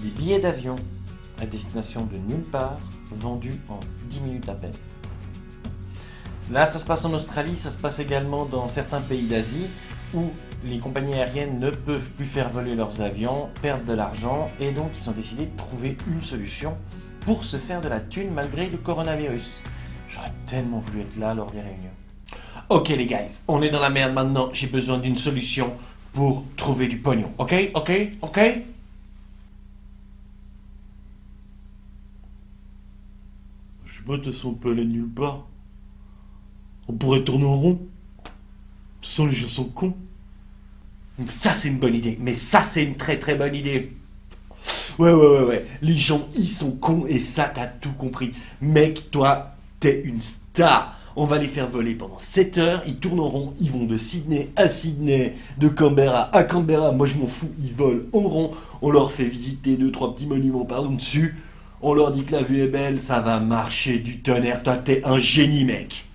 des billets d'avion à destination de nulle part, vendus en 10 minutes à peine. Là, ça se passe en Australie, ça se passe également dans certains pays d'Asie, où les compagnies aériennes ne peuvent plus faire voler leurs avions, perdent de l'argent, et donc ils ont décidé de trouver une solution pour se faire de la thune malgré le coronavirus. J'aurais tellement voulu être là lors des réunions. Ok les guys, on est dans la merde maintenant, j'ai besoin d'une solution pour trouver du pognon. Ok. Je sais pas, de toute façon, on peut aller nulle part. On pourrait tourner en rond. De toute façon, les gens sont cons. Ça c'est une bonne idée, mais ça c'est une très très bonne idée. Ouais. Les gens, ils sont cons et ça, t'as tout compris. Mec, toi, t'es une star. On va les faire voler pendant 7 heures. Ils tournent en rond. Ils vont de Sydney à Sydney, de Canberra à Canberra. Moi, je m'en fous. Ils volent en rond. On leur fait visiter 2-3 petits monuments par-dessus. On leur dit que la vue est belle. Ça va marcher du tonnerre. Toi, t'es un génie, mec.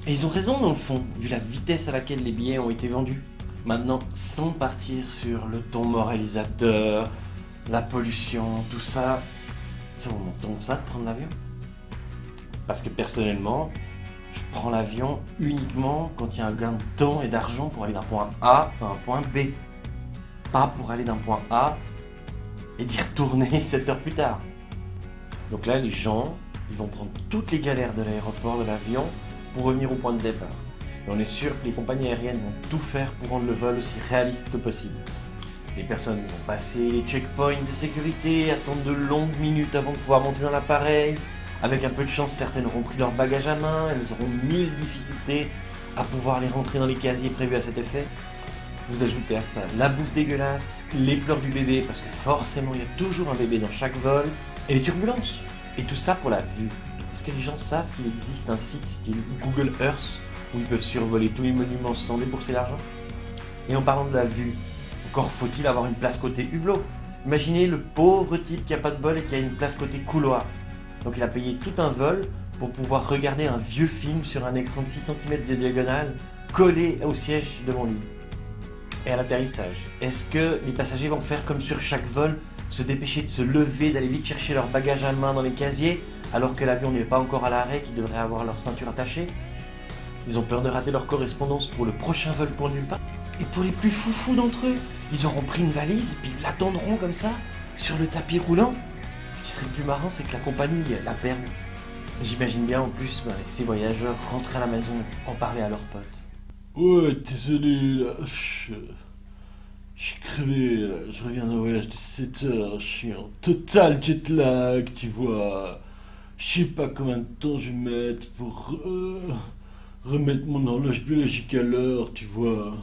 Et ils ont raison dans le fond, vu la vitesse à laquelle les billets ont été vendus. Maintenant, sans partir sur le ton moralisateur, la pollution, tout ça, ça vaut mon temps de ça de prendre l'avion. Parce que personnellement, je prends l'avion uniquement quand il y a un gain de temps et d'argent pour aller d'un point A à un point B. Pas pour aller d'un point A et d'y retourner 7 heures plus tard. Donc là, les gens, ils vont prendre toutes les galères de l'aéroport, de l'avion, pour revenir au point de départ. Et on est sûr que les compagnies aériennes vont tout faire pour rendre le vol aussi réaliste que possible. Les personnes vont passer les checkpoints de sécurité, attendre de longues minutes avant de pouvoir monter dans l'appareil. Avec un peu de chance, certaines auront pris leur bagage à main, elles auront 1000 difficultés à pouvoir les rentrer dans les casiers prévus à cet effet. Vous ajoutez à ça la bouffe dégueulasse, les pleurs du bébé, parce que forcément il y a toujours un bébé dans chaque vol, et les turbulences. Et tout ça pour la vue. Est-ce que les gens savent qu'il existe un site style Google Earth où ils peuvent survoler tous les monuments sans débourser l'argent? Et en parlant de la vue, encore faut-il avoir une place côté hublot. Imaginez le pauvre type qui a pas de bol et qui a une place côté couloir. Donc il a payé tout un vol pour pouvoir regarder un vieux film sur un écran de 6 cm de diagonale collé au siège devant lui. Et à l'atterrissage, est-ce que les passagers vont faire comme sur chaque vol, se dépêcher de se lever, d'aller vite chercher leur bagage à main dans les casiers, alors que l'avion n'est pas encore à l'arrêt, qu'ils devraient avoir leur ceinture attachée? Ils ont peur de rater leur correspondance pour le prochain vol pour nulle part. Et pour les plus foufous d'entre eux, ils auront pris une valise, puis ils l'attendront comme ça, sur le tapis roulant. Ce qui serait le plus marrant, c'est que la compagnie la perde. J'imagine bien en plus ces voyageurs rentrer à la maison, en parler à leurs potes. Ouais, désolé, là. Je suis crevé, là. Je reviens d'un voyage de 7 heures. Je suis en total jet lag, tu vois. Je sais pas combien de temps je vais mettre pour remettre mon horloge biologique à l'heure, tu vois.